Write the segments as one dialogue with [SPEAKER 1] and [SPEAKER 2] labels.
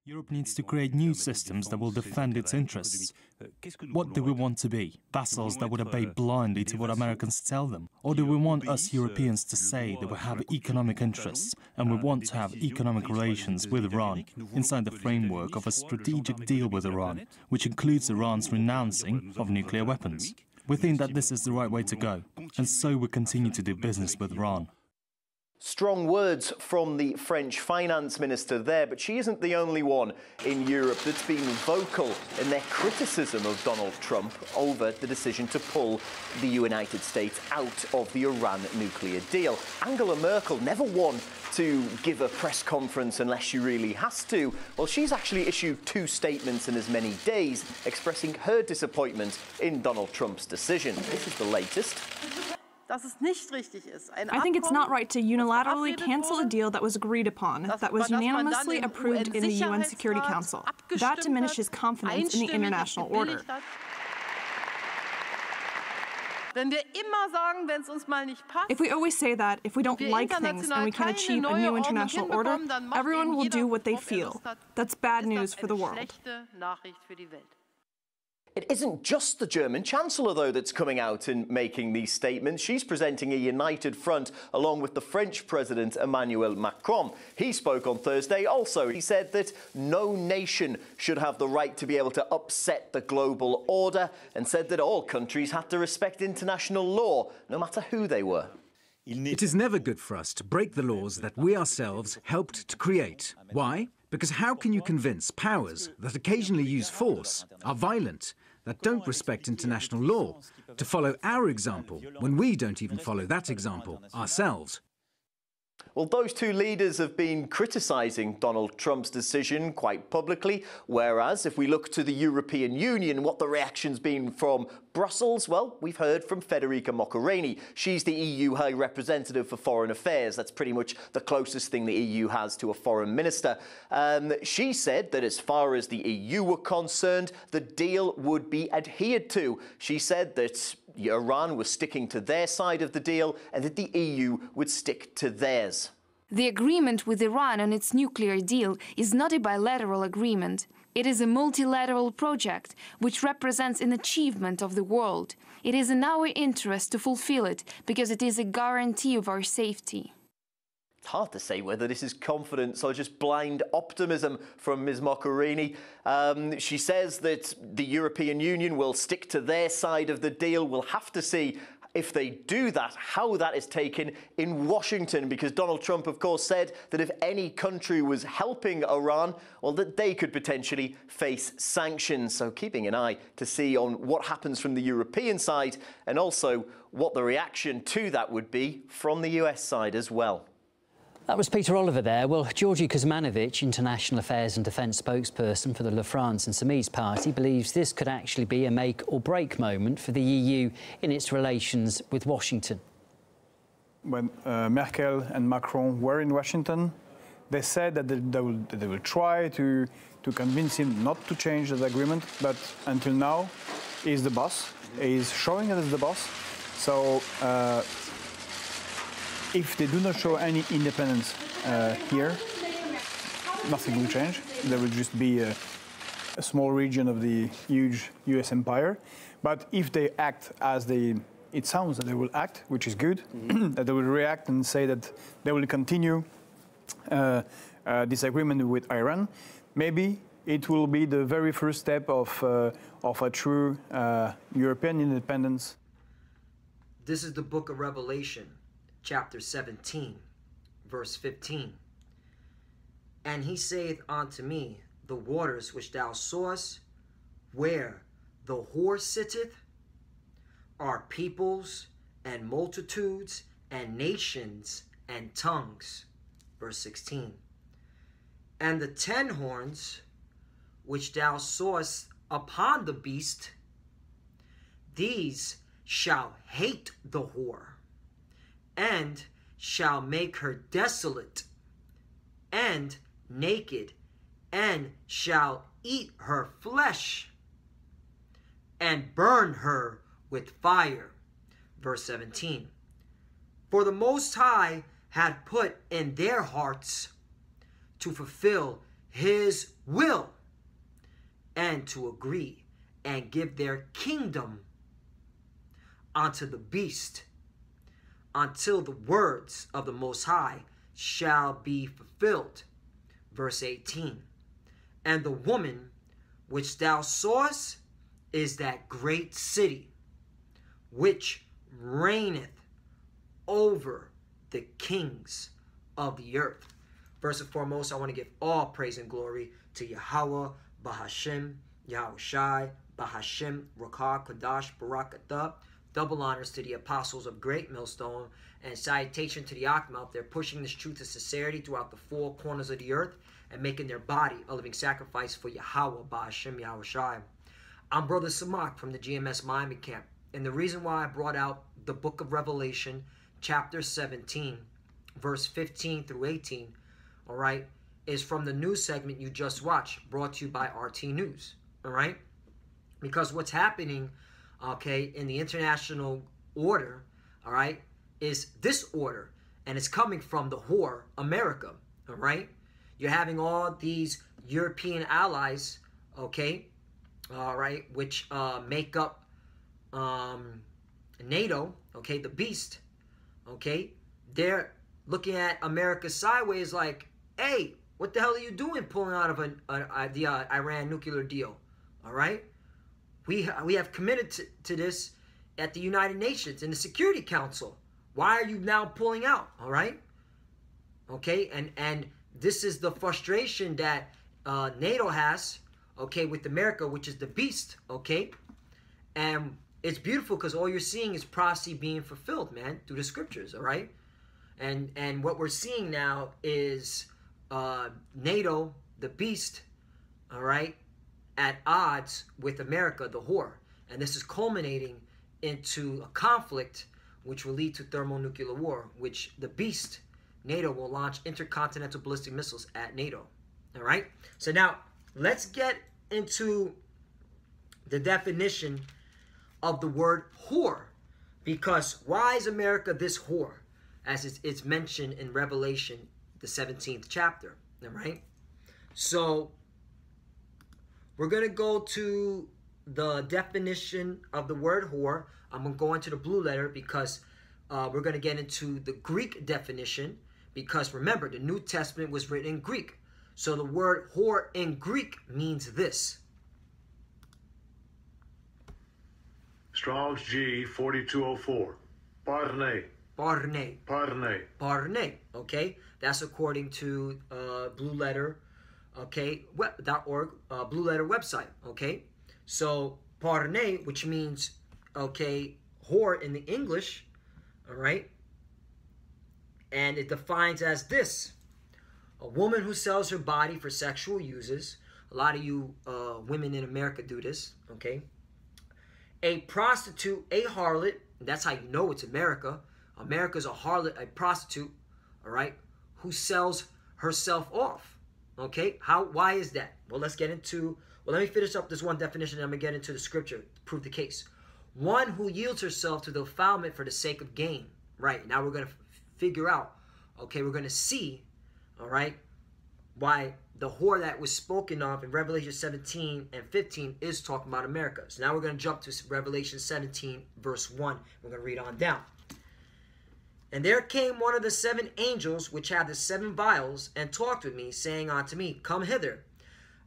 [SPEAKER 1] Europe needs to create new systems that will defend its interests. What do we want to be? Vassals that would obey blindly to what Americans tell them? Or do we want us Europeans to say that we have economic interests and we want to have economic relations with Iran inside the framework of a strategic deal with Iran, which includes Iran's renouncing of nuclear weapons? We think that this is the right way to go, and so we continue to do business with Iran.
[SPEAKER 2] Strong words from the French finance minister there, but she isn't the only one in Europe that's been vocal in their criticism of Donald Trump over the decision to pull the United States out of the Iran nuclear deal. Angela Merkel, never one to give a press conference unless she really has to. Well, she's actually issued 2 statements in as many days expressing her disappointment in Donald Trump's decision. This is the latest.
[SPEAKER 3] I think it's not right to unilaterally cancel a deal that was agreed upon, that was unanimously approved in the UN Security Council. That diminishes confidence in the international order. If we always say that, if we don't like things and we can achieve a new international order, everyone will do what they feel. That's bad news for the world.
[SPEAKER 2] It isn't just the German Chancellor, though, that's coming out and making these statements. She's presenting a united front along with the French President Emmanuel Macron. He spoke on Thursday also. He said that no nation should have the right to be able to upset the global order and said that all countries had to respect international law, no matter who they were.
[SPEAKER 4] It is never good for us to break the laws that we ourselves helped to create. Why? Because how can you convince powers that occasionally use force, are violent, that don't respect international law, to follow our example when we don't even follow that example ourselves?
[SPEAKER 2] Well, those 2 leaders have been criticising Donald Trump's decision quite publicly, whereas if we look to the European Union, what the reaction's been from Brussels, well, we've heard from Federica Mogherini. She's the EU High Representative for Foreign Affairs. That's pretty much the closest thing the EU has to a foreign minister. She said that as far as the EU were concerned, the deal would be adhered to. She said that Iran was sticking to their side of the deal and that the EU would stick to theirs.
[SPEAKER 5] The agreement with Iran on its nuclear deal is not a bilateral agreement. It is a multilateral project which represents an achievement of the world. It is in our interest to fulfill it because it is a guarantee of our safety.
[SPEAKER 2] It's hard to say whether this is confidence or just blind optimism from Ms. Mogherini. She says that the European Union will stick to their side of the deal. We'll have to see if they do that, how that is taken in Washington, because Donald Trump, of course, said that if any country was helping Iran, well, that they could potentially face sanctions. So keeping an eye to see on what happens from the European side and also what the reaction to that would be from the US side as well.
[SPEAKER 6] That was Peter Oliver there. Well, Georgi Kuzmanovic, International Affairs and Defence spokesperson for the La France Insoumise party, believes this could actually be a make-or-break moment for the EU in its relations with Washington.
[SPEAKER 7] When Merkel and Macron were in Washington, they said that they will try to convince him not to change that agreement, but until now, he's the boss. He's showing it as the boss. So if they do not show any independence here, nothing will change. There will just be a small region of the huge US empire. But if they act as it sounds that they will act, which is good, that they will react and say that they will continue this agreement with Iran, maybe it will be the very first step of a true European independence.
[SPEAKER 8] This is the book of Revelation, chapter 17, verse 15. And he saith unto me, the waters which thou sawest, where the whore sitteth, are peoples and multitudes and nations and tongues. Verse 16. And the 10 horns which thou sawest upon the beast, these shall hate the whore, and shall make her desolate and naked, and shall eat her flesh, and burn her with fire. Verse 17. For the Most High had put in their hearts to fulfill his will, and to agree and give their kingdom unto the beast, until the words of the Most High shall be fulfilled. Verse 18. And the woman which thou sawest is that great city, which reigneth over the kings of the earth. First and foremost, I want to give all praise and glory to Yahweh, Bahashem, Yahweh Shai, Bahashem, Rakah, Kadash, Barakatah. Double honors to the apostles of Great Millstone, and salutation to the Akhmah. They're pushing this truth of sincerity throughout the four corners of the earth and making their body a living sacrifice for Yahweh, Bahashem, Yahweh Shai. I'm Brother Samak from the GMS Miami camp, and the reason why I brought out the book of Revelation, chapter 17, verse 15 through 18, all right, is from the news segment you just watched, brought to you by RT News, all right? Because what's happening, okay, in the international order, all right, is this order, and it's coming from the whore, America, all right? You're having all these European allies, okay, all right, which make up NATO, okay, the beast, okay? They're looking at America sideways like, hey, what the hell are you doing pulling out of the Iran nuclear deal, all right? We have committed to this at the United Nations in the Security Council. Why are you now pulling out? All right, okay, and this is the frustration that NATO has, okay, with America, which is the beast, okay, and it's beautiful because all you're seeing is prophecy being fulfilled, man, through the scriptures, all right, and what we're seeing now is NATO, the beast, all right, at odds with America, the whore. And this is culminating into a conflict which will lead to thermonuclear war, which the beast, NATO, will launch intercontinental ballistic missiles at NATO. All right? So now, let's get into the definition of the word whore. Because why is America this whore? As it's mentioned in Revelation, the 17th chapter. All right? So we're going to go to the definition of the word whore. I'm going to go into the blue letter because we're going to get into the Greek definition. Because remember, the New Testament was written in Greek. So the word whore in Greek means this.
[SPEAKER 9] Strong's G 4204. Parne.
[SPEAKER 8] Parne.
[SPEAKER 9] Parne.
[SPEAKER 8] Parne. Okay? That's according to Blue Letter. Okay, .org, Blue Letter website, okay? So, parne, which means, okay, whore in the English, all right? And it defines as this: a woman who sells her body for sexual uses. A lot of you women in America do this, okay? A prostitute, a harlot, that's how you know it's America. America's a harlot, a prostitute, all right, who sells herself off. Okay, why is that? Well, let's get into, let me finish up this one definition and I'm going to get into the scripture to prove the case. One who yields herself to the defilement for the sake of gain. Right, now we're going to figure out, okay, we're going to see, all right, why the whore that was spoken of in Revelation 17 and 15 is talking about America. So now we're going to jump to Revelation 17, verse 1. We're going to read on down. And there came one of the seven angels which had the seven vials, and talked with me, saying unto me, Come hither,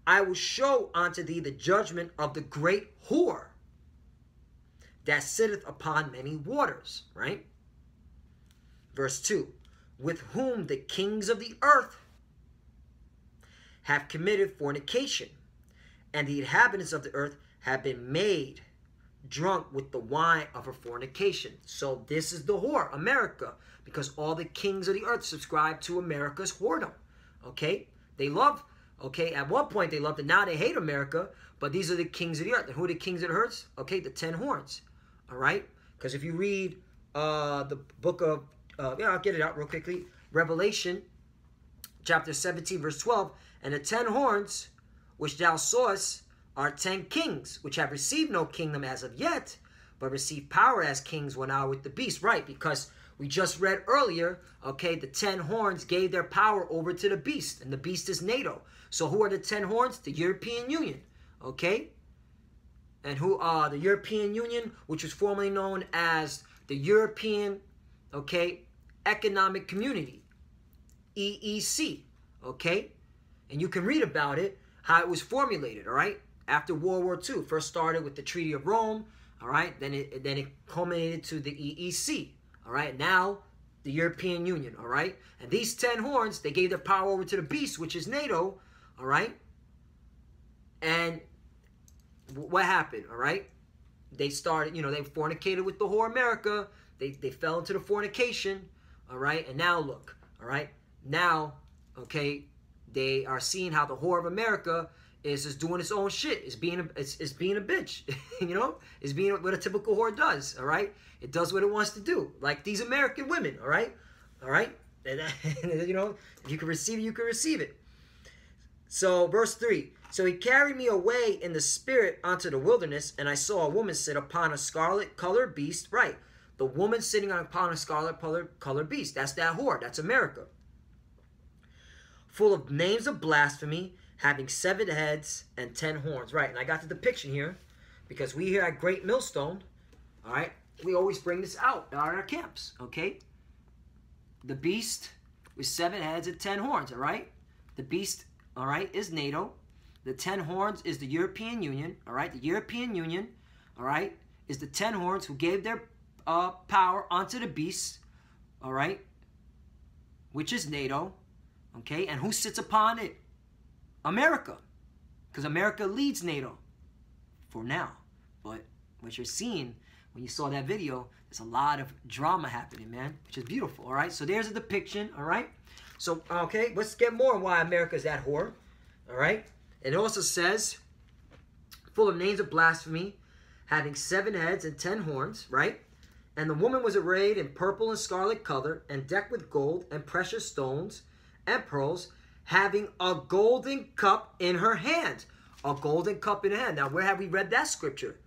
[SPEAKER 8] I will show unto thee the judgment of the great whore that sitteth upon many waters. Right? Verse 2. With whom the kings of the earth have committed fornication, and the inhabitants of the earth have been made drunk with the wine of her fornication. So this is the whore, America, because all the kings of the earth subscribe to America's whoredom. Okay? They love, okay, at one point they loved it, now they hate America, but these are the kings of the earth. And who are the kings of the earth? Okay, the 10 horns. All right? Because if you read the book of, I'll get it out real quickly, Revelation, chapter 17, verse 12, and the 10 horns which thou sawest are 10 kings, which have received no kingdom as of yet, but receive power as kings when are with the beast. Right, because we just read earlier, okay, the 10 horns gave their power over to the beast, and the beast is NATO. So who are the 10 horns? The European Union, okay? And who are the European Union, which was formerly known as the European, okay, Economic Community, EEC, okay? And you can read about it, how it was formulated, all right? After World War II, first started with the Treaty of Rome, all right? Then it culminated to the EEC, all right? Now, the European Union, all right? And these 10 horns, they gave their power over to the beast, which is NATO, all right? And what happened, all right? They started, you know, they fornicated with the whore America. They fell into the fornication, all right? And now look, all right? Now, okay, they are seeing how the whore of America is just doing its own shit. It's being a bitch, you know? It's being what a typical whore does, all right? It does what it wants to do, like these American women, all right? All right? And, you know, if you can receive it, you can receive it. So, verse 3. So he carried me away in the spirit onto the wilderness, and I saw a woman sit upon a scarlet-colored beast. Right. The woman sitting upon a scarlet-colored beast. That's that whore. That's America. Full of names of blasphemy, having 7 heads and 10 horns. Right. And I got the depiction here because we here at Great Millstone, all right, we always bring this out at our camps, okay? The beast with 7 heads and 10 horns, all right? The beast, all right, is NATO. The 10 horns is the European Union, all right? The European Union, all right, is the 10 horns who gave their power onto the beast, all right, which is NATO, okay? And who sits upon it? America, because America leads NATO for now. But what you're seeing when you saw that video, there's a lot of drama happening, man, which is beautiful, all right? So there's a depiction, all right? So, okay, let's get more on why America's that whore, all right? It also says, full of names of blasphemy, having 7 heads and 10 horns, right? And the woman was arrayed in purple and scarlet color, and decked with gold and precious stones and pearls, having a golden cup in her hand. A golden cup in her hand. Now, where have we read that scripture?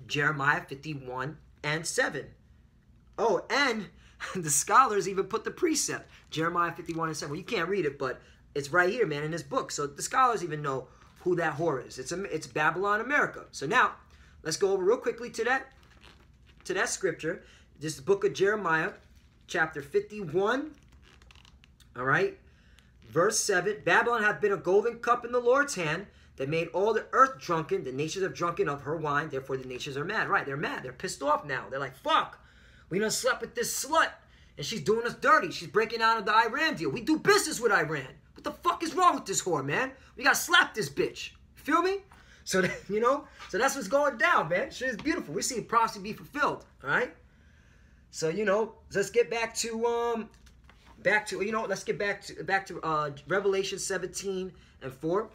[SPEAKER 8] Jeremiah 51:7. Oh, and the scholars even put the precept. Jeremiah 51:7. Well, you can't read it, but it's right here, man, in this book. So the scholars even know who that whore is. It's Babylon, America. So now, let's go over real quickly to that scripture. This is the book of Jeremiah, chapter 51. All right. Verse 7. Babylon hath been a golden cup in the Lord's hand that made all the earth drunken. The nations have drunken of her wine. Therefore, the nations are mad. Right. They're mad. They're pissed off now. They're like, fuck. We done slept with this slut. And she's doing us dirty. She's breaking out of the Iran deal. We do business with Iran. What the fuck is wrong with this whore, man? We gotta slap this bitch. Feel me? So, you know, so that's what's going down, man. Shit is beautiful. We're seeing prophecy be fulfilled, all right? So, you know, let's get back to, let's get back to Revelation 17:4.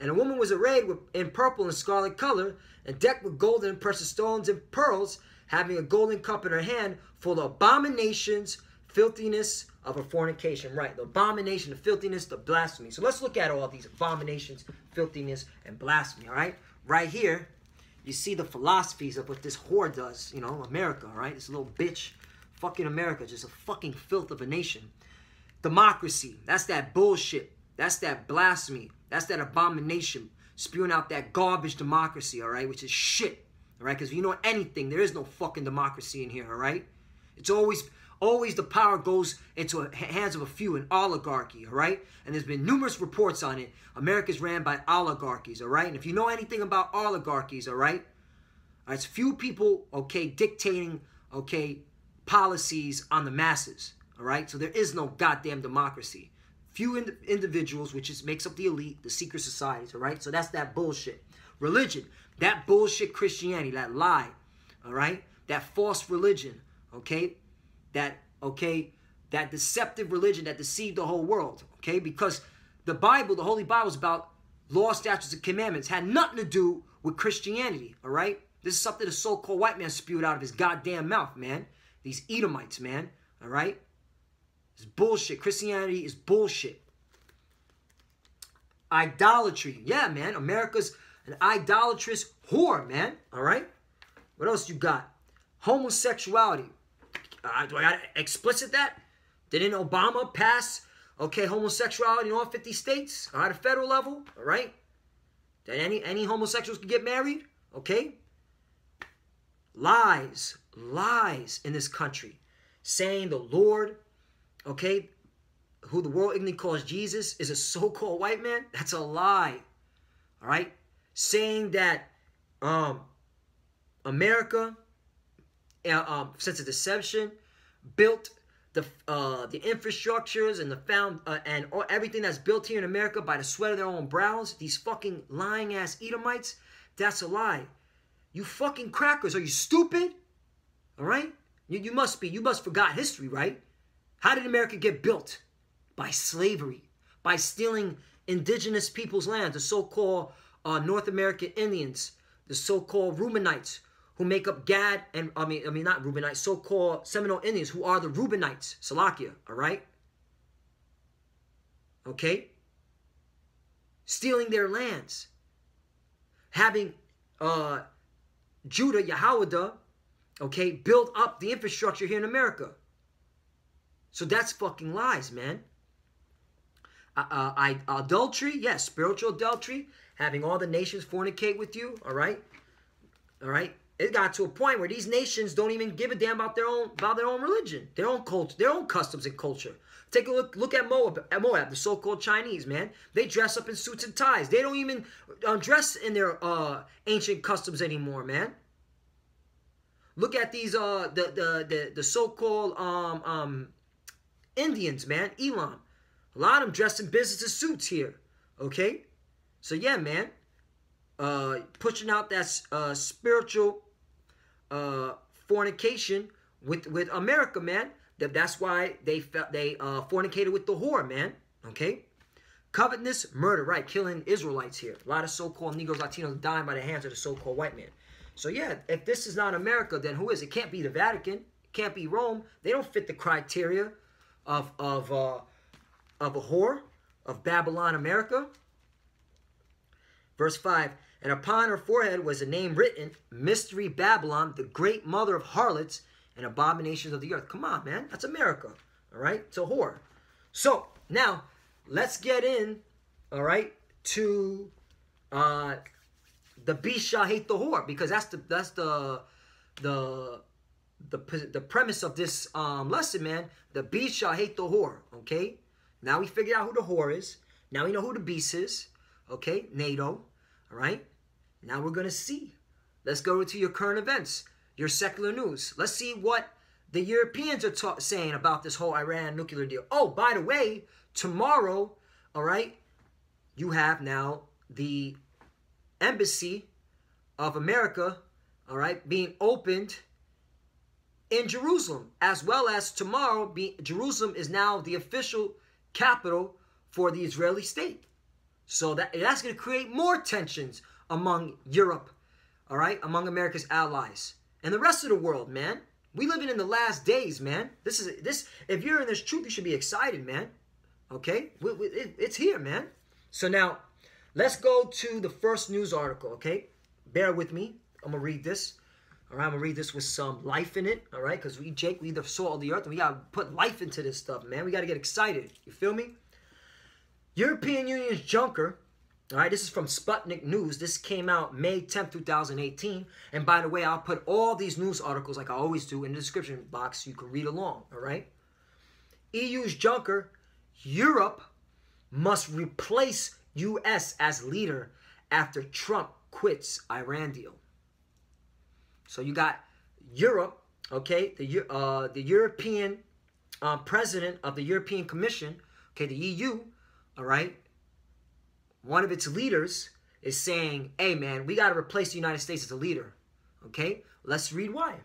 [SPEAKER 8] And a woman was arrayed in purple and scarlet color, and decked with golden and precious stones and pearls, having a golden cup in her hand, full of abominations, filthiness of her fornication. Right, the abomination, the filthiness, the blasphemy. So let's look at all these abominations, filthiness, and blasphemy, all right? Right here, you see the philosophies of what this whore does, you know, America, all right? This little bitch, fucking America, just a fucking filth of a nation. Democracy, that's that bullshit. That's that blasphemy. That's that abomination, spewing out that garbage democracy, all right, which is shit, all right? Because if you know anything, there is no fucking democracy in here, all right? It's always the power goes into the hands of a few, an oligarchy, all right? And there's been numerous reports on it. America's ran by oligarchies, all right? And if you know anything about oligarchies, all right, it's few people, okay, dictating, okay, policies on the masses, all right? So there is no goddamn democracy. Few individuals, which makes up the elite, the secret societies, all right? So that's that bullshit. Religion, that bullshit Christianity, that lie, all right? That false religion, okay? That deceptive religion that deceived the whole world, okay? Because the Bible, the Holy Bible, is about law, statutes, and commandments. Had nothing to do with Christianity, all right? This is something the so-called white man spewed out of his goddamn mouth, man. These Edomites, man, all right? It's bullshit. Christianity is bullshit. Idolatry. Yeah, man. America's an idolatrous whore, man. All right? What else you got? Homosexuality. Do I got to explicit that? Didn't Obama pass okay, homosexuality in all 50 states, all right, at a federal level, all right, that any homosexuals can get married, okay? Lies in this country, saying the Lord, okay, who the world ignorantly calls Jesus, is a so-called white man. That's a lie, all right? Saying that America, since a deception, built the infrastructures and everything that's built here in America by the sweat of their own brows. These fucking lying ass Edomites. That's a lie. You fucking crackers. Are you stupid? All right. You must be. You must forgot history, right? How did America get built? By slavery, by stealing indigenous people's land, the so-called North American Indians, the so-called Reubenites, who make up Gad and, I mean not Reubenites, so-called Seminole Indians, who are the Reubenites, Salakia, all right? Okay? Stealing their lands. Having Judah, Yahweh, okay, build up the infrastructure here in America. So that's fucking lies, man. Adultery, yes, spiritual adultery, having all the nations fornicate with you, all right? All right? It got to a point where these nations don't even give a damn about their own religion, their own culture, their own customs and culture. Take a look at Moab, the so-called Chinese, man. They dress up in suits and ties. They don't even dress in their ancient customs anymore, man. Look at these the so-called Indians, man, Elam. A lot of them dressed in business suits here, okay? So yeah, man, pushing out that spiritual fornication with America, man. That's why they fornicated with the whore, man. Okay, covetousness, murder, right? Killing Israelites here. A lot of so-called Negroes, Latinos dying by the hands of the so-called white man. So yeah, if this is not America, then who is it? Can't be the Vatican. It can't be Rome. They don't fit the criteria of a whore of Babylon, America. Verse 5. And upon her forehead was a name written, Mystery Babylon, the great mother of harlots and abominations of the earth. Come on, man. That's America. All right? It's a whore. So, now, let's get in, all right, to the beast shall hate the whore. Because that's the premise of this lesson, man. The beast shall hate the whore. Okay? Now we figured out who the whore is. Now we know who the beast is. Okay? NATO. All right? Now we're going to see. Let's go to your current events, your secular news. Let's see what the Europeans are saying about this whole Iran nuclear deal. Oh, by the way, tomorrow, all right, you have now the embassy of America, all right, being opened in Jerusalem, as well as tomorrow, Jerusalem is now the official capital for the Israeli state. So that's going to create more tensions among Europe, all right, among America's allies and the rest of the world, man. We living in the last days, man. This. If you're in this truth, you should be excited, man. Okay, it's here, man. So now, let's go to the first news article. Okay, bear with me. I'm gonna read this. All right, I'm gonna read this with some life in it. All right, because we the salt of the earth, and we gotta put life into this stuff, man. We gotta get excited. You feel me? European Union's junker. All right, this is from Sputnik News. This came out May 10th, 2018. And by the way, I'll put all these news articles, like I always do, in the description box so you can read along, all right? EU's junker, Europe must replace U.S. as leader after Trump quits Iran deal. So you got Europe, okay, the European president of the European Commission, okay, the EU, all right? One of its leaders is saying, hey, man, we got to replace the United States as a leader. Okay? Let's read why.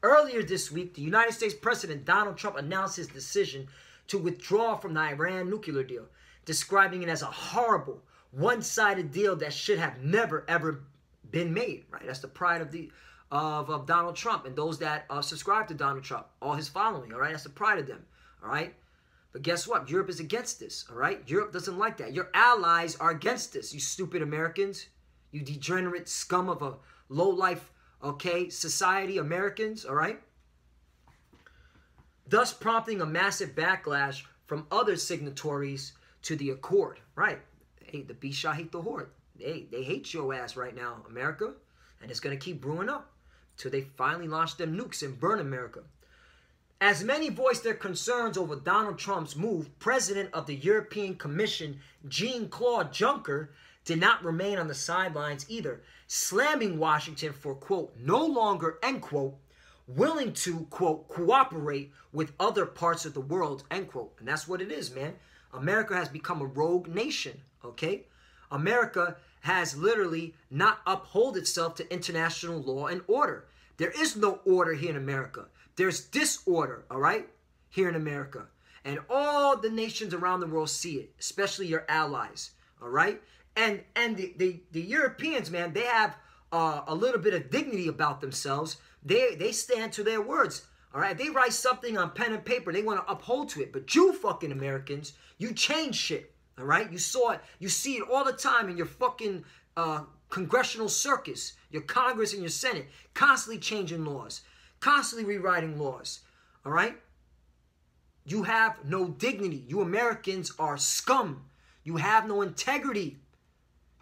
[SPEAKER 8] Earlier this week, the United States President Donald Trump announced his decision to withdraw from the Iran nuclear deal, describing it as a horrible, one-sided deal that should have never, ever been made. Right? That's the pride of Donald Trump and those that subscribe to Donald Trump, all his following. All right? That's the pride of them. All right? But guess what? Europe is against this, all right? Europe doesn't like that. Your allies are against this, you stupid Americans. You degenerate scum of a low-life, okay, society, Americans, all right? Thus prompting a massive backlash from other signatories to the accord, right? Hey, the beast shall hate the horde. They hate your ass right now, America, and it's going to keep brewing up till they finally launch them nukes and burn America. As many voiced their concerns over Donald Trump's move, President of the European Commission, Jean-Claude Juncker, did not remain on the sidelines either, slamming Washington for, quote, no longer, end quote, willing to, quote, cooperate with other parts of the world, end quote. And that's what it is, man. America has become a rogue nation, okay? America has literally not upheld itself to international law and order. There is no order here in America. There's disorder, all right, here in America. And all the nations around the world see it, especially your allies, all right? And the Europeans, man, they have a little bit of dignity about themselves. They stand to their words, all right? They write something on pen and paper. They want to uphold to it. But you fucking Americans, you change shit, all right? You saw it. You see it all the time in your fucking congressional circus, your Congress and your Senate, constantly changing laws, constantly rewriting laws, all right? You have no dignity. You Americans are scum. You have no integrity.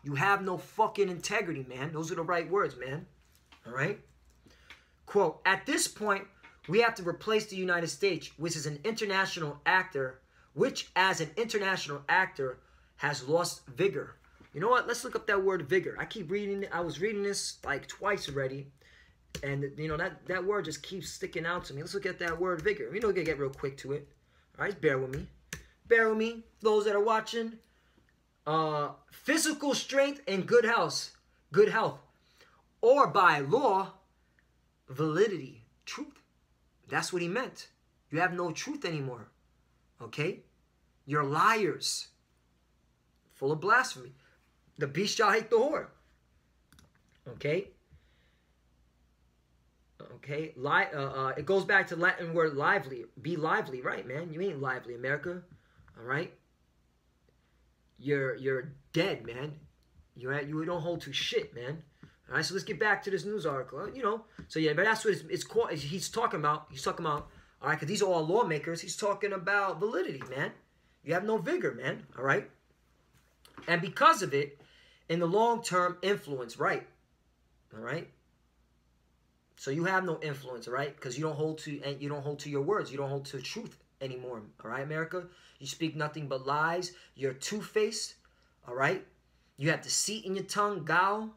[SPEAKER 8] You have no fucking integrity, man. Those are the right words, man. All right? Quote, at this point, we have to replace the United States, which is an international actor, which as an international actor has lost vigor. You know what? Let's look up that word vigor. I keep reading it. I was reading this like twice already. And, you know, that word just keeps sticking out to me. Let's look at that word vigor. You know, we're going to get real quick to it. All right? Bear with me. Bear with me. Those that are watching. Physical strength and good health, or by law, validity, truth. That's what he meant. You have no truth anymore, okay? You're liars, full of blasphemy. The beast shall hate the whore, okay? Okay, it goes back to Latin word lively. Be lively, right, man? You ain't lively, America, all right? You're dead, man. You don't hold to shit, man. All right, so let's get back to this news article. You know, so yeah, but that's what it's called. He's talking about. All right, because these are all lawmakers. He's talking about validity, man. You have no vigor, man. All right, and because of it, in the long term, influence, right? All right. So you have no influence, all right? Because you don't hold to your words. You don't hold to truth anymore, all right, America? You speak nothing but lies. You're two-faced, all right? You have deceit in your tongue, guile,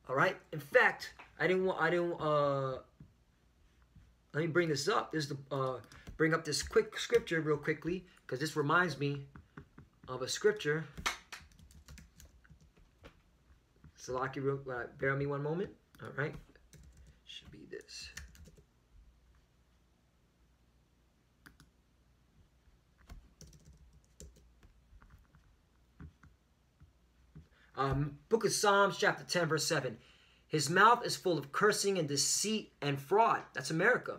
[SPEAKER 8] all right? In fact, let me bring this up. Bring up this quick scripture real quickly, because this reminds me of a scripture. Salaki, bear with me one moment, all right? Should be this. Book of Psalms, chapter 10, verse 7. His mouth is full of cursing and deceit and fraud. That's America.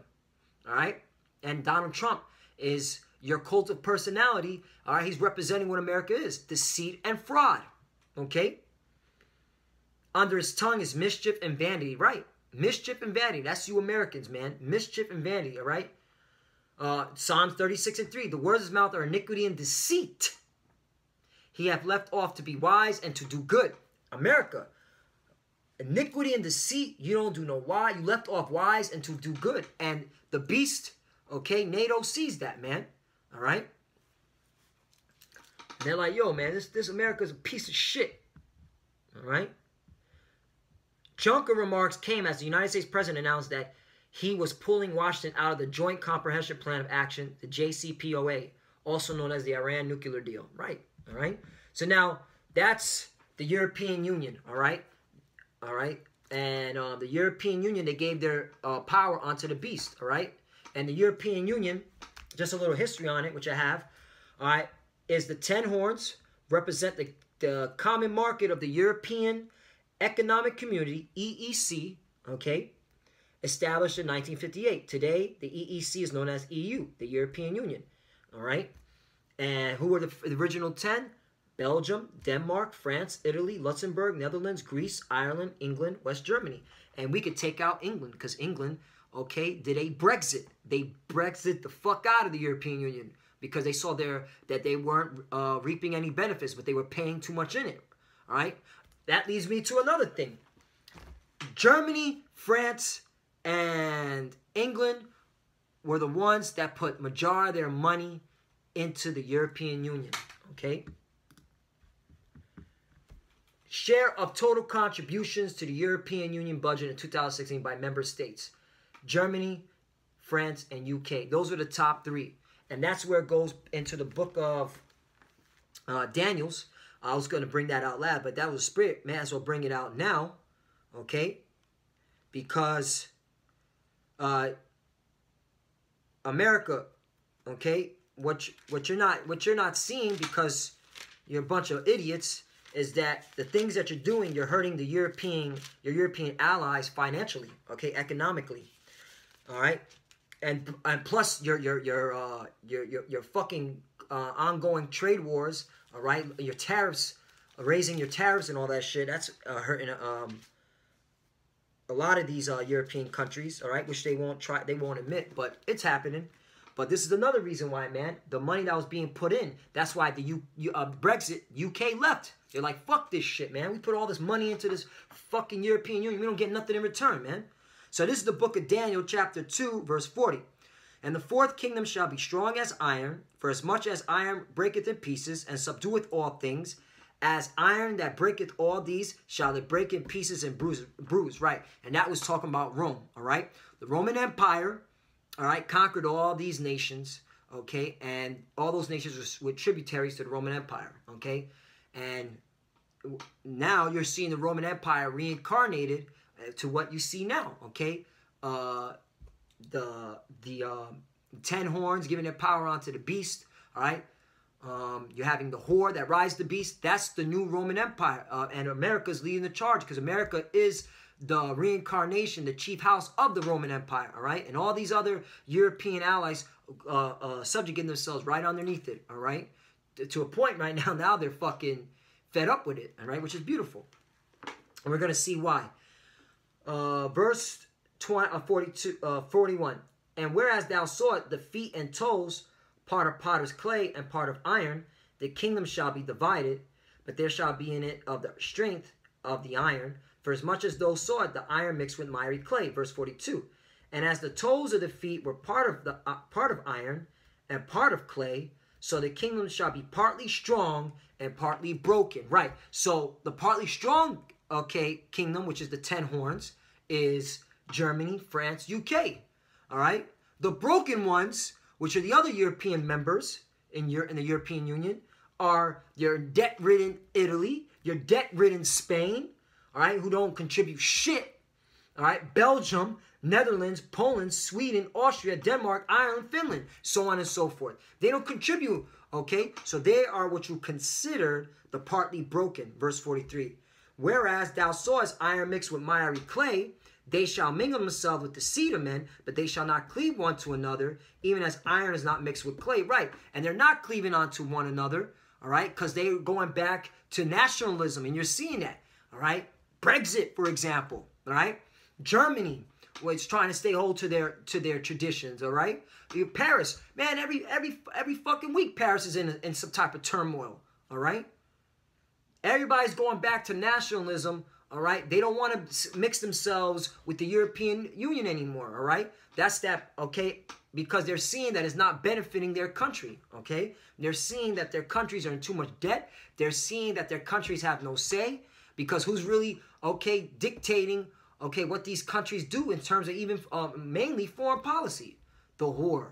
[SPEAKER 8] All right? And Donald Trump is your cult of personality. All right? He's representing what America is. Deceit and fraud. Okay? Under his tongue is mischief and vanity. Right? Mischief and vanity. That's you Americans, man. Mischief and vanity. All right? Psalms 36 and 3. The words of his mouth are iniquity and deceit. He hath left off to be wise and to do good. America. Iniquity and deceit. You don't do no why. You left off wise and to do good. And the beast, okay, NATO sees that, man. All right? And they're like, yo, man, this America's a piece of shit. All right? Juncker remarks came as the United States president announced that he was pulling Washington out of the Joint Comprehensive Plan of Action, the JCPOA, also known as the Iran nuclear deal. Right? All right? So now, that's the European Union, all right? All right? And the European Union, they gave their power onto the beast, all right? And the European Union, just a little history on it, which I have, all right, is the 10 horns, represent the common market of the European Economic Community, EEC, okay, established in 1958. Today, the EEC is known as EU, the European Union, all right? And who were the original 10? Belgium, Denmark, France, Italy, Luxembourg, Netherlands, Greece, Ireland, England, West Germany. And we could take out England because England, okay, did a Brexit. They Brexit the fuck out of the European Union. because they saw that they weren't reaping any benefits, but they were paying too much in it. All right? That leads me to another thing. Germany, France, and England were the ones that put majority of their money into the European Union. Okay? Share of total contributions to the European Union budget in 2016 by member states. Germany, France, and UK. Those are the top three. And that's where it goes into the book of Daniels. I was going to bring that out loud, but that was spirit. May as well bring it out now. Okay? Because America, okay, what you're not seeing, because you're a bunch of idiots, is that the things that you're doing, you're hurting your European allies financially, okay, economically, all right, and plus your fucking ongoing trade wars, all right, your tariffs, raising your tariffs and all that shit. That's hurting a lot of these European countries, all right, which they won't admit, but it's happening. But this is another reason why, man, the money that was being put in, that's why the Brexit, UK left. They're like, fuck this shit, man. We put all this money into this fucking European Union. We don't get nothing in return, man. So this is the book of Daniel, chapter 2, verse 40. And the fourth kingdom shall be strong as iron, for as much as iron breaketh in pieces, and subdueth all things, as iron that breaketh all these shall it break in pieces and bruise, right? And that was talking about Rome, all right? The Roman Empire, all right, conquered all these nations, okay? And all those nations were tributaries to the Roman Empire, okay? And now you're seeing the Roman Empire reincarnated to what you see now, okay? The 10 horns giving their power onto the beast, all right? You're having the whore that rides the beast. That's the new Roman Empire. And America's leading the charge, because America is the reincarnation, the chief house of the Roman Empire, all right? And all these other European allies subjugating themselves right underneath it, all right? To a point right now they're fucking fed up with it, all right? Which is beautiful. And we're going to see why. Verse 41. And whereas thou sawest the feet and toes, part of potter's clay and part of iron, the kingdom shall be divided, but there shall be in it of the strength of the iron, for as much as those saw it, the iron mixed with miry clay. Verse 42. And as the toes of the feet were part of iron and part of clay, so the kingdom shall be partly strong and partly broken. Right. So the partly strong, okay, kingdom, which is the 10 horns, is Germany, France, UK. All right. The broken ones, which are the other European members in the European Union, are your debt-ridden Italy, your debt-ridden Spain, all right, who don't contribute shit, all right, Belgium, Netherlands, Poland, Sweden, Austria, Denmark, Ireland, Finland, so on and so forth. They don't contribute, okay? So they are what you consider the partly broken, verse 43. Whereas thou sawest iron mixed with miry clay, they shall mingle themselves with the seed of men, but they shall not cleave one to another, even as iron is not mixed with clay. Right, and they're not cleaving onto one another, all right, because they're going back to nationalism, and you're seeing that, all right? Brexit, for example, all right? Germany was trying to stay hold to their traditions, all right? Paris, man, every fucking week Paris is in some type of turmoil, all right? Everybody's going back to nationalism, all right? They don't want to mix themselves with the European Union anymore, all right? That's that, okay? Because they're seeing that it's not benefiting their country, okay? They're seeing that their countries are in too much debt. They're seeing that their countries have no say, because who's really, okay, dictating, okay, what these countries do in terms of even mainly foreign policy? The whore.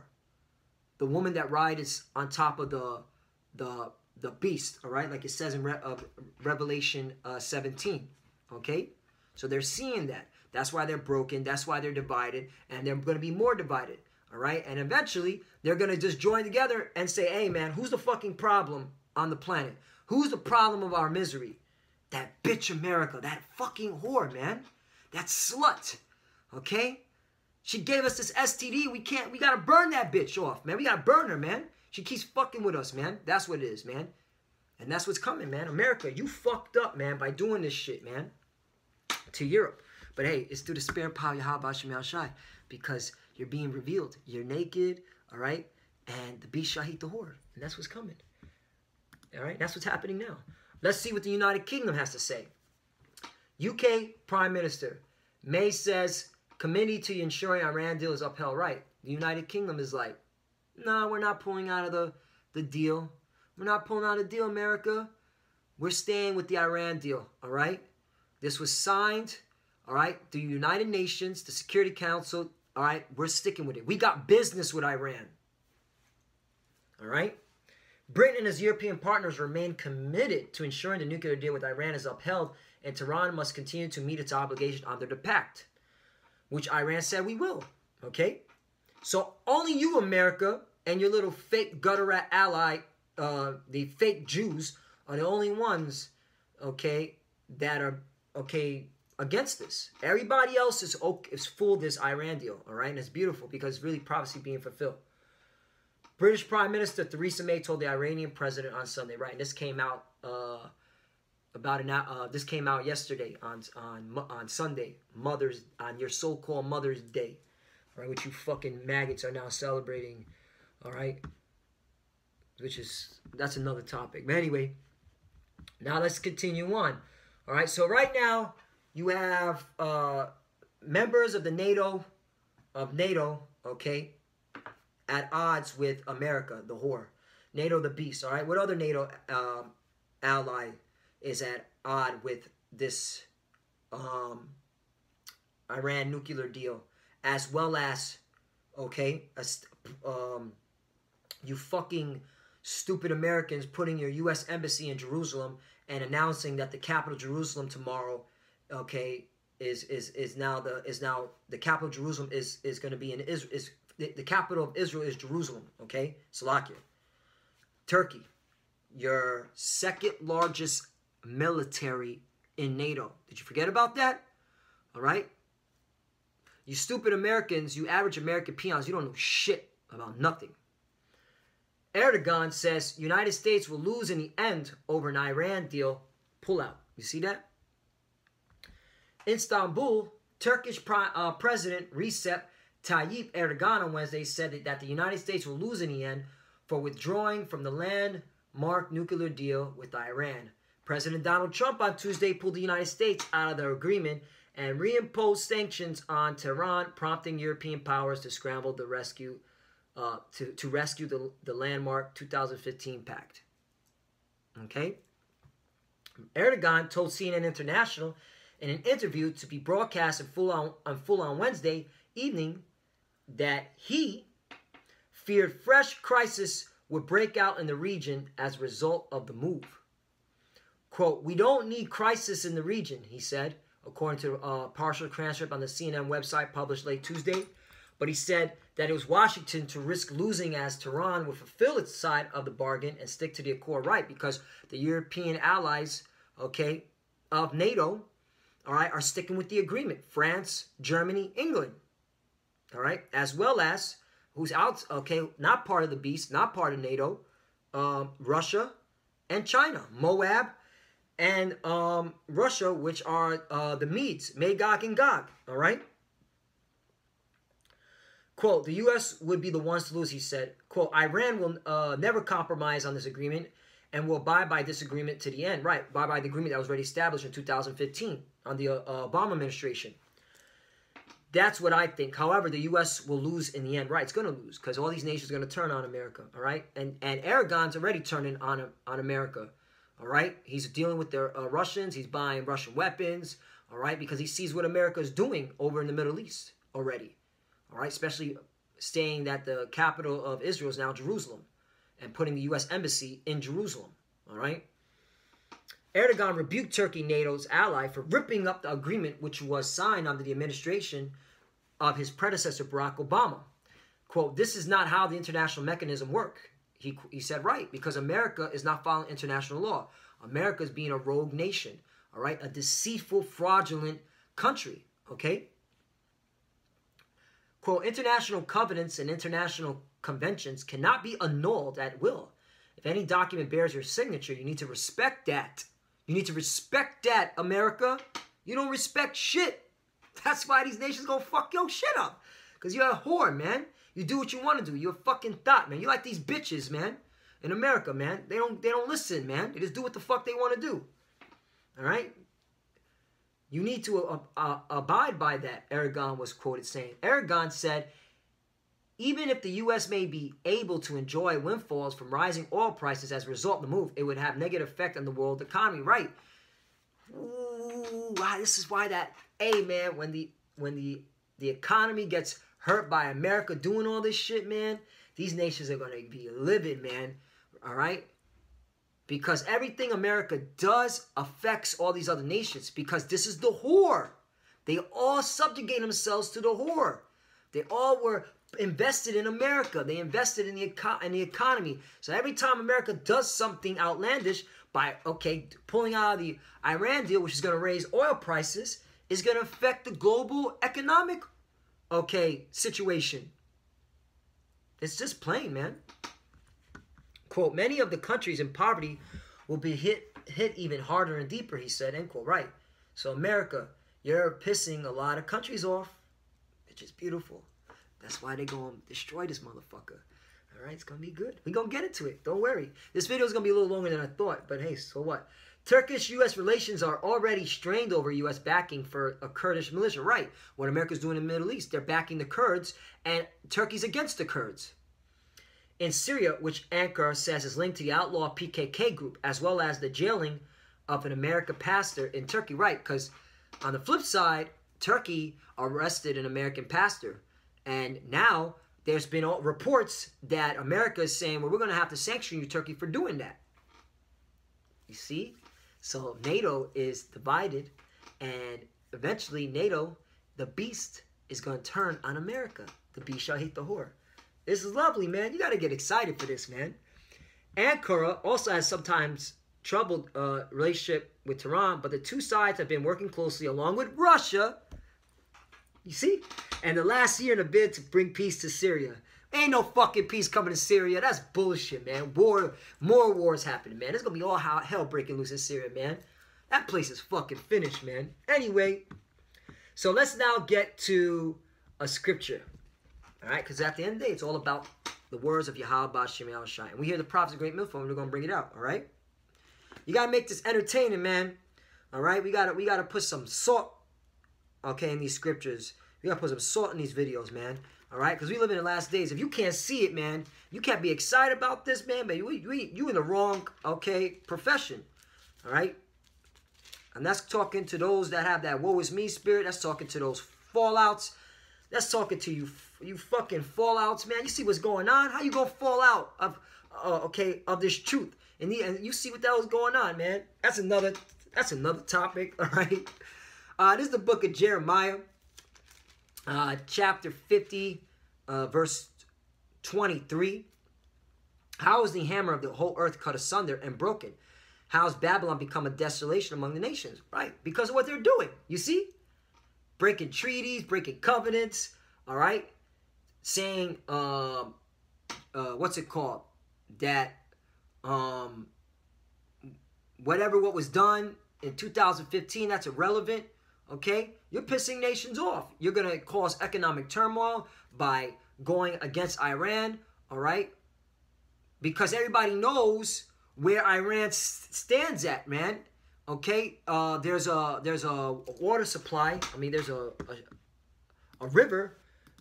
[SPEAKER 8] The woman that rides on top of the beast, all right? Like it says in Revelation 17, okay? So they're seeing that. That's why they're broken. That's why they're divided. And they're going to be more divided, all right? And eventually, they're going to just join together and say, hey, man, who's the fucking problem on the planet? Who's the problem of our misery? That bitch America. That fucking whore, man. That slut, okay? She gave us this STD. We got to burn that bitch off, man. We got to burn her, man. She keeps fucking with us, man. That's what it is, man. And that's what's coming, man. America, you fucked up, man, by doing this shit, man, to Europe. But hey, it's through the spirit power, Yahweh Shem Shai, because you're being revealed. You're naked, all right? And the beast shall eat the whore. And that's what's coming. All right? That's what's happening now. Let's see what the United Kingdom has to say. UK Prime Minister May says, committee to ensuring Iran deal is upheld. Right. The United Kingdom is like, nah, we're not pulling out of the deal. We're not pulling out of the deal, America. We're staying with the Iran deal, all right? This was signed, all right, the United Nations, the Security Council, all right? We're sticking with it. We got business with Iran, all right? Britain and his European partners remain committed to ensuring the nuclear deal with Iran is upheld, and Tehran must continue to meet its obligation under the pact, which Iran said we will, okay? So only you, America, and your little fake gutter rat ally, the fake Jews, are the only ones, okay, that are, okay, against this. Everybody else is full this Iran deal, all right? And it's beautiful because it's really prophecy being fulfilled. British Prime Minister Theresa May told the Iranian president on Sunday, right? And this came out this came out yesterday on Sunday, on your so-called Mother's Day, all right? Which you fucking maggots are now celebrating, all right? That's another topic. But anyway, now let's continue on. All right, so right now you have members of the NATO, okay, at odds with America, the whore. NATO, the beast, all right? What other NATO ally is at odds with this Iran nuclear deal, as well as, okay, you fucking stupid Americans putting your U.S. embassy in Jerusalem and announcing that the capital of Jerusalem tomorrow, okay, is now the capital of Jerusalem is going to be in Israel. The capital of Israel is Jerusalem, okay? Slovakia. Turkey, your second largest military in NATO. Did you forget about that? All right? You stupid Americans, you average American peons, you don't know shit about nothing. Erdogan says United States will lose in the end over an Iran deal pullout. You see that? Istanbul, Turkish President Recep Tayyip Erdogan on Wednesday said that the United States will lose in the end for withdrawing from the landmark nuclear deal with Iran. President Donald Trump on Tuesday pulled the United States out of the agreement and reimposed sanctions on Tehran, prompting European powers to scramble to rescue the landmark 2015 pact. Okay? Erdogan told CNN International in an interview to be broadcast in full on Wednesday evening that he feared fresh crisis would break out in the region as a result of the move. Quote, "We don't need crisis in the region," he said, according to a partial transcript on the CNN website published late Tuesday. But he said that it was Washington to risk losing as Tehran would fulfill its side of the bargain and stick to the accord, right? Because the European allies, okay, of NATO, all right, are sticking with the agreement. France, Germany, England, all right, as well as who's out, okay, not part of the beast, not part of NATO, Russia and China, Moab and Russia, which are the Medes, Magog and Gog, all right? Quote, "The U.S. would be the ones to lose," he said. Quote, "Iran will never compromise on this agreement and will abide by this agreement to the end." Right, abide by the agreement that was already established in 2015 on the Obama administration. That's what I think. However, the U.S. will lose in the end. Right, it's going to lose because all these nations are going to turn on America, all right? And Erdogan's already turning on America, all right? He's dealing with the Russians. He's buying Russian weapons, all right, because he sees what America is doing over in the Middle East already. All right, especially saying that the capital of Israel is now Jerusalem and putting the U.S. embassy in Jerusalem. All right. Erdogan rebuked Turkey, NATO's ally, for ripping up the agreement which was signed under the administration of his predecessor, Barack Obama. Quote, "This is not how the international mechanism works." He said, right, because America is not following international law. America is being a rogue nation, all right, a deceitful, fraudulent country, okay? Quote, "International covenants and international conventions cannot be annulled at will. If any document bears your signature, you need to respect that. You need to respect that, America. You don't respect shit. That's why these nations gonna fuck your shit up. Because you're a whore, man. You do what you want to do. You're a fucking thought, man. You like these bitches, man. In America, man. They don't listen, man. They just do what the fuck they want to do. All right? You need to abide by that, Aragon was quoted saying. Aragon said, even if the U.S. may be able to enjoy windfalls from rising oil prices as a result of the move, it would have negative effect on the world economy. Right. Ooh, this is why that, hey, man, when the economy gets hurt by America doing all this shit, man, these nations are going to be livid, man. All right? Because everything America does affects all these other nations. Because this is the whore. They all subjugate themselves to the whore. They all were invested in America. They invested in the economy. So every time America does something outlandish by, okay, pulling out of the Iran deal, which is going to raise oil prices, is going to affect the global economic, okay, situation. It's just plain, man. Quote, many of the countries in poverty will be hit even harder and deeper, he said, end quote. Right. So America, you're pissing a lot of countries off, which is beautiful. That's why they going to destroy this motherfucker. All right, it's going to be good. We're going to get into it. Don't worry. This video is going to be a little longer than I thought, but hey, so what? Turkish-U.S. relations are already strained over U.S. backing for a Kurdish militia. Right. What America's doing in the Middle East, they're backing the Kurds, and Turkey's against the Kurds. In Syria, which Ankara says is linked to the outlaw PKK group, as well as the jailing of an American pastor in Turkey. Right, because on the flip side, Turkey arrested an American pastor. And now there's been reports that America is saying, well, we're going to have to sanction you, Turkey, for doing that. You see? So NATO is divided, and eventually NATO, the beast, is going to turn on America. The beast shall hate the whore. This is lovely, man. You got to get excited for this, man. Ankara also has sometimes troubled relationship with Tehran, but the two sides have been working closely along with Russia. You see? And the last year in a bid to bring peace to Syria. Ain't no fucking peace coming to Syria. That's bullshit, man. More wars happening, man. There's going to be all hell breaking loose in Syria, man. That place is fucking finished, man. Anyway, so let's now get to a scripture. All right, because at the end of the day, it's all about the words of Yahweh B'Shem Yahushai. And we hear the prophets of great milfo, and we're going to bring it out, all right? You got to make this entertaining, man. All right? We got to put some salt, okay, in these scriptures. We got to put some salt in these videos, man. All right? Because we live in the last days. If you can't see it, man, you can't be excited about this, man. But you in the wrong, okay, profession. All right? And that's talking to those that have that woe is me spirit. That's talking to those fallouts. That's talking to you fucking fallouts, man. You see what's going on? How you gonna fall out of, of this truth? And you see what that was going on, man. That's another topic, all right? This is the book of Jeremiah, chapter 50, verse 23. How is the hammer of the whole earth cut asunder and broken? How has Babylon become a desolation among the nations? Right, because of what they're doing. You see? Breaking treaties, breaking covenants, all right? Saying, what's it called? That what was done in 2015, that's irrelevant, okay? You're pissing nations off. You're going to cause economic turmoil by going against Iran, all right? Because everybody knows where Iran stands at, man. Okay, there's a water supply. I mean, there's a river.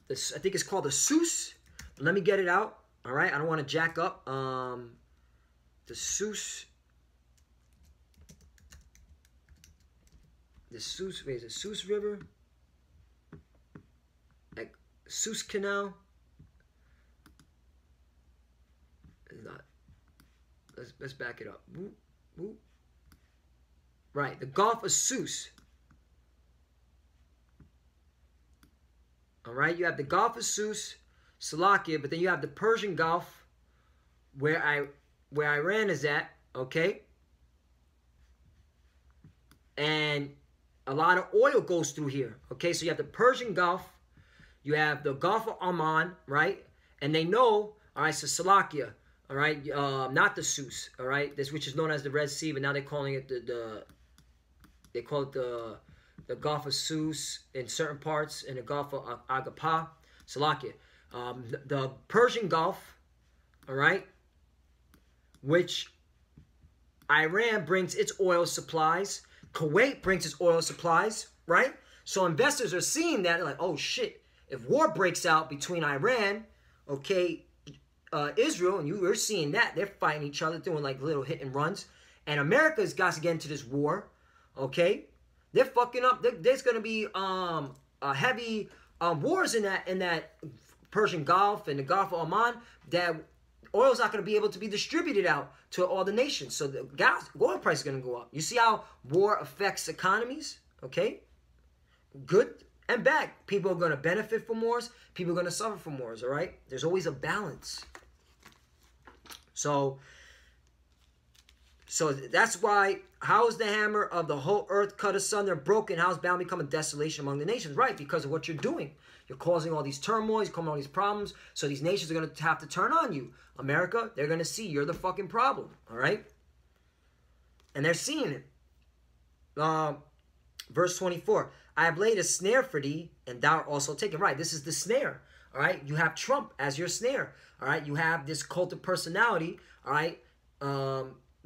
[SPEAKER 8] I think it's called the Sus. Let me get it out. All right, I don't want to jack up. The Sus. The Sus. Wait, is it Sus River? Like Sus Canal. It's not. Let's back it up. Whoop, whoop. Right, the Gulf of Sus. All right, you have the Gulf of Sus, Salakia, but then you have the Persian Gulf, where Iran is at, okay? And a lot of oil goes through here, okay? So you have the Persian Gulf, you have the Gulf of Oman, right? And they know, all right, so Salakia, all right, not the Sus, all right? This, which is known as the Red Sea, but now they're calling it they call it the Gulf of Sus in certain parts, and the Gulf of Agapa, Salakia. The Persian Gulf, all right, which Iran brings its oil supplies. Kuwait brings its oil supplies, right? So investors are seeing that, like, oh shit, if war breaks out between Iran, okay, Israel, and we're seeing that, they're fighting each other, doing like little hit and runs, and America's got to get into this war, okay? They're fucking up. There's gonna be heavy wars in that Persian Gulf and the Gulf of Oman, that oil's not going to be able to be distributed out to all the nations. So the oil price is going to go up. You see how war affects economies? Okay? Good and bad. People are going to benefit from wars. People are going to suffer from wars, all right? There's always a balance. So that's why, how is the hammer of the whole earth cut asunder and broken? How is bound to become a desolation among the nations? Right, because of what you're doing. You're causing all these turmoils, causing all these problems. So these nations are going to have to turn on you. America, they're going to see you're the fucking problem. All right? And they're seeing it. Verse 24. I have laid a snare for thee, and thou art also taken. Right, this is the snare. All right? You have Trump as your snare. All right? You have this cult of personality. All right?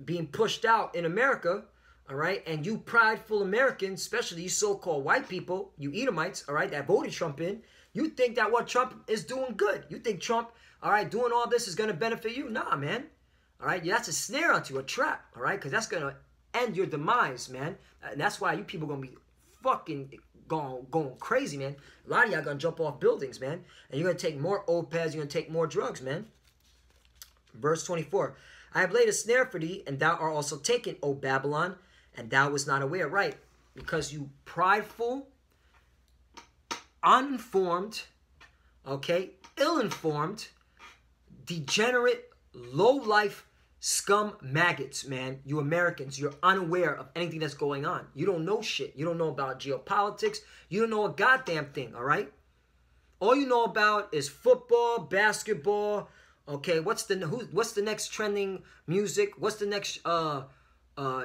[SPEAKER 8] Being pushed out in America. All right, and you prideful Americans, especially you so-called white people, you Edomites, all right, that voted Trump in, you think that what Trump is doing good. You think Trump, all right, doing all this is going to benefit you? Nah, man. All right, that's a snare onto you, a trap, all right, because that's going to end your demise, man. And that's why you people are going to be fucking going crazy, man. A lot of y'all going to jump off buildings, man. And you're going to take more OPEs, you're going to take more drugs, man. Verse 24. I have laid a snare for thee, and thou art also taken, O Babylon, and thou wast not aware. Right, because you prideful, uninformed, okay, ill-informed, degenerate, low-life scum maggots, man. You Americans, you're unaware of anything that's going on. You don't know shit. You don't know about geopolitics. You don't know a goddamn thing, all right? All you know about is football, basketball. Okay, what's the next trending music? What's the next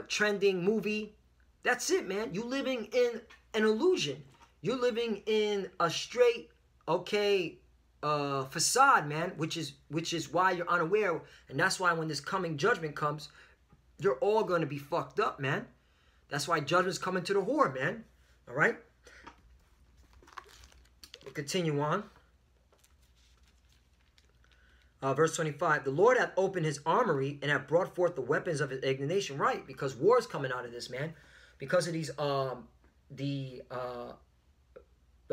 [SPEAKER 8] trending movie? That's it, man. You living in an illusion. You're living in a straight, okay, facade, man, which is why you're unaware, and that's why when this coming judgment comes, you're all going to be fucked up, man. That's why judgment's coming to the whore, man. All right? We'll continue on. Verse 25, the Lord hath opened his armory and hath brought forth the weapons of his indignation. Right, because war is coming out of this, man. Because of these, the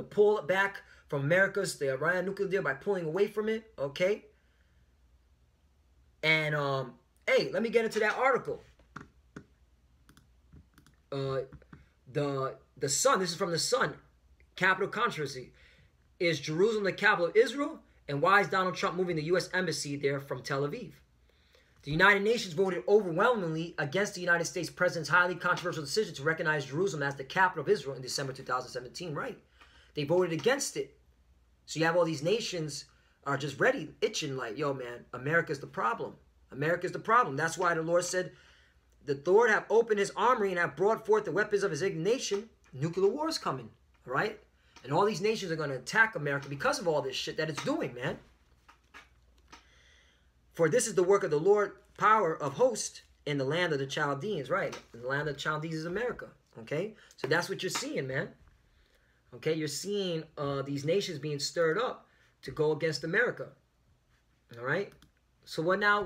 [SPEAKER 8] pull back from America's, the Iran nuclear deal, by pulling away from it, okay? And, hey, let me get into that article. The Sun, this is from the Sun, capital controversy. Is Jerusalem the capital of Israel? And why is Donald Trump moving the U.S. embassy there from Tel Aviv? The United Nations voted overwhelmingly against the United States president's highly controversial decision to recognize Jerusalem as the capital of Israel in December 2017, right? They voted against it. So you have all these nations are just ready, itching like, yo, man, America's the problem. America's the problem. That's why the Lord said, the Lord hath opened his armory and hath brought forth the weapons of his indignation. Nuclear war is coming, all right? And all these nations are going to attack America because of all this shit that it's doing, man. For this is the work of the Lord, power of hosts in the land of the Chaldeans, right? In the land of the Chaldeans is America, okay? So that's what you're seeing, man. Okay, you're seeing these nations being stirred up to go against America, all right? So what now?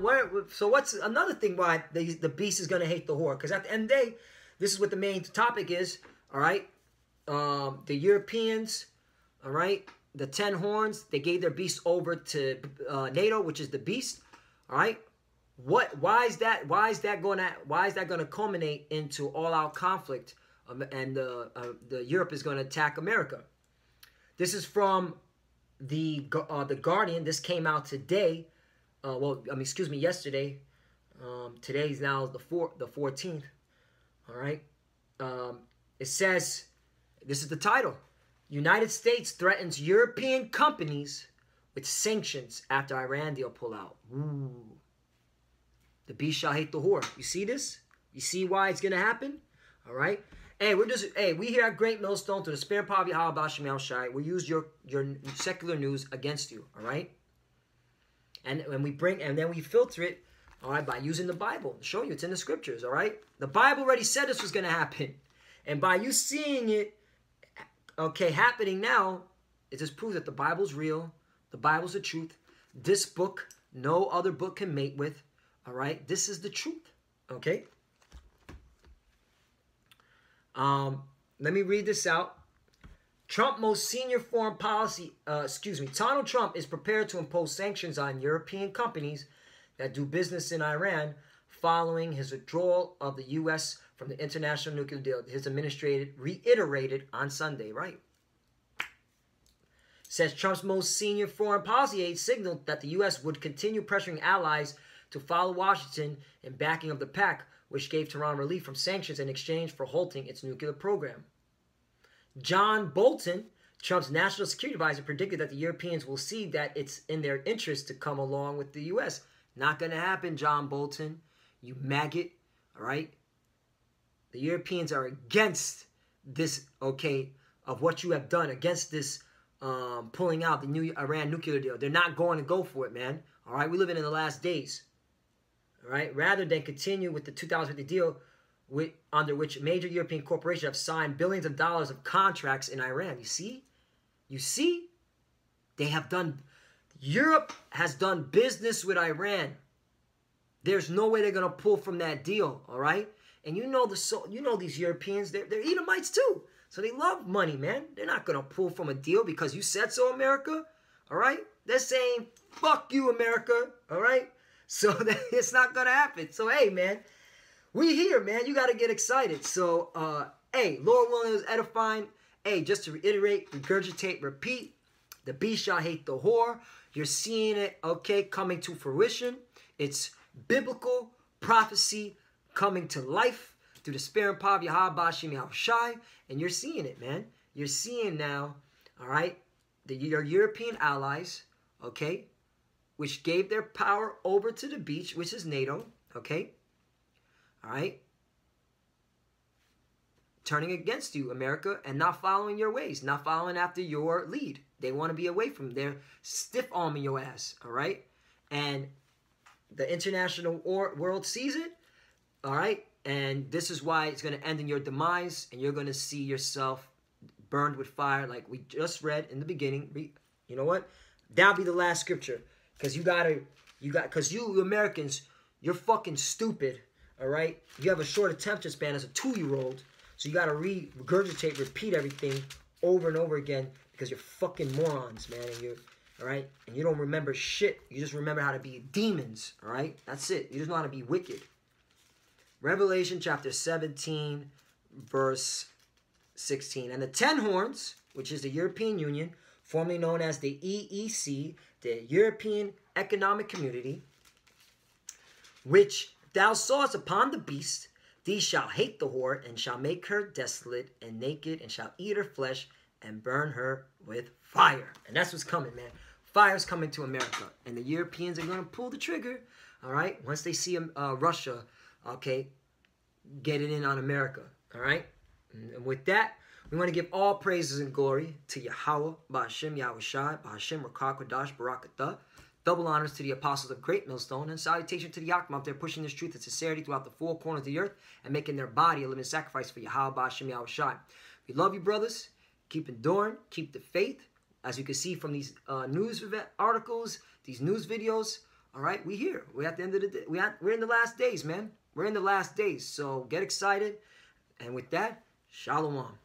[SPEAKER 8] So what's another thing why the beast is going to hate the whore? Because at the end of the day, this is what the main topic is, all right? The Europeans, all right, the 10 horns, they gave their beast over to NATO, which is the beast, all right. Why is that going to culminate into all-out conflict, and the Europe is going to attack America? This is from the Guardian. This came out today. Yesterday. Today's now the 14th. All right. It says. This is the title. United States threatens European companies with sanctions after Iran deal pull out. Ooh. The beast shall hate the whore. You see this? You see why it's going to happen? All right? Hey, we here at Great Millstone, through the spirit and power of Yahweh Ba'ashem Yahushai, we use your secular news against you, all right? And then we filter it, all right, by using the Bible. Show you it's in the scriptures, all right? The Bible already said this was going to happen. And by you seeing it, okay, happening now, it just proves that the Bible's real. The Bible's the truth. This book, no other book can mate with, all right? This is the truth, okay? Let me read this out. Trump most senior foreign policy, Donald Trump is prepared to impose sanctions on European companies that do business in Iran following his withdrawal of the U.S. from the international nuclear deal. His administration reiterated on Sunday, right? Says Trump's most senior foreign policy aide signaled that the U.S. would continue pressuring allies to follow Washington in backing of the pact, which gave Tehran relief from sanctions in exchange for halting its nuclear program. John Bolton, Trump's national security advisor, predicted that the Europeans will see that it's in their interest to come along with the U.S. Not going to happen, John Bolton, you maggot, all right? The Europeans are against this, okay, of what you have done, against this pulling out the new Iran nuclear deal. They're not going to go for it, man, all right? We're living in the last days, all right? Rather than continue with the 2050 deal, under which major European corporations have signed billions of dollars of contracts in Iran. You see? They have done, Europe has done business with Iran. There's no way they're going to pull from that deal, all right? And you know these Europeans, they're Edomites too. So they love money, man. They're not going to pull from a deal because you said so, America, all right? They're saying, fuck you, America, all right? So it's not going to happen. So, hey, man. We here, man. You got to get excited. So, hey, Lord willing, it was edifying. Hey, just to reiterate, regurgitate, repeat, the beast shall hate the whore. You're seeing it, okay, coming to fruition. It's biblical prophecy coming to life through the spirit and power of Yahweh Ba'ashem Yahushai. And you're seeing it, man. You're seeing now, all right, your European allies, okay, which gave their power over to the beach, which is NATO, okay, all right, turning against you, America, and not following your ways, not following after your lead. They want to be away from. They're stiff-arming your ass, all right? And the international world sees it, all right? And this is why it's going to end in your demise, and you're going to see yourself burned with fire like we just read in the beginning. You know what? That'll be the last scripture, because because you Americans, you're fucking stupid. All right, you have a short attention span as a 2-year-old, so you gotta regurgitate, repeat everything over and over again because you're fucking morons, man. And you're all right, and you don't remember shit. You just remember how to be demons. All right, that's it. You just know how to be wicked. Revelation chapter 17, verse 16, and the 10 horns, which is the European Union, formerly known as the EEC, the European Economic Community, which thou sawest upon the beast, these shall hate the whore, and shall make her desolate and naked, and shall eat her flesh, and burn her with fire. And that's what's coming, man. Fire's coming to America. And the Europeans are going to pull the trigger, all right, once they see Russia, okay, getting in on America, all right? And with that, we want to give all praises and glory to Yahweh, Ba'ashem Yahushai, Ba'ashem Rakah Kodash Barakatah. Double honors to the apostles of Great Millstone, and salutation to the Yakim out there pushing this truth and sincerity throughout the four corners of the earth and making their body a living sacrifice for Yahweh Ba'ashem Yahushai. We love you, brothers. Keep enduring. Keep the faith. As you can see from these news articles, these news videos, all right, we're here. We're at the end of the day. We're in the last days, man. We're in the last days. So get excited. And with that, Shalom.